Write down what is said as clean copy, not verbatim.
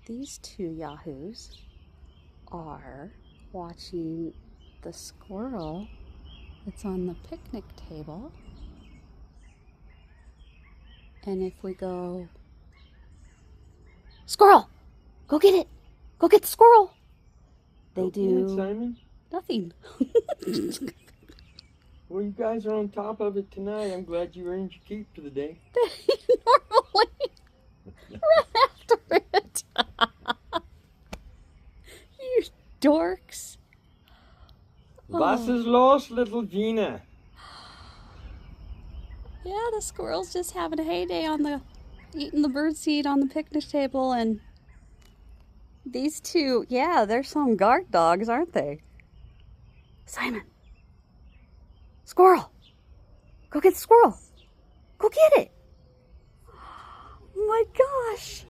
These two yahoos are watching the squirrel that's on the picnic table. And if we go, squirrel, go get it. Go get the squirrel. They do Simon? nothing. Well, you guys are on top of it tonight. I'm glad you earned your keep for the day. Normally run after it. You dorks. Was ist los, little Gina? Yeah, the squirrel's just having a heyday on the eating the birdseed on the picnic table, and these two, yeah, they're some guard dogs, aren't they? Simon, squirrel, go get the squirrel. Go get it. Oh my gosh.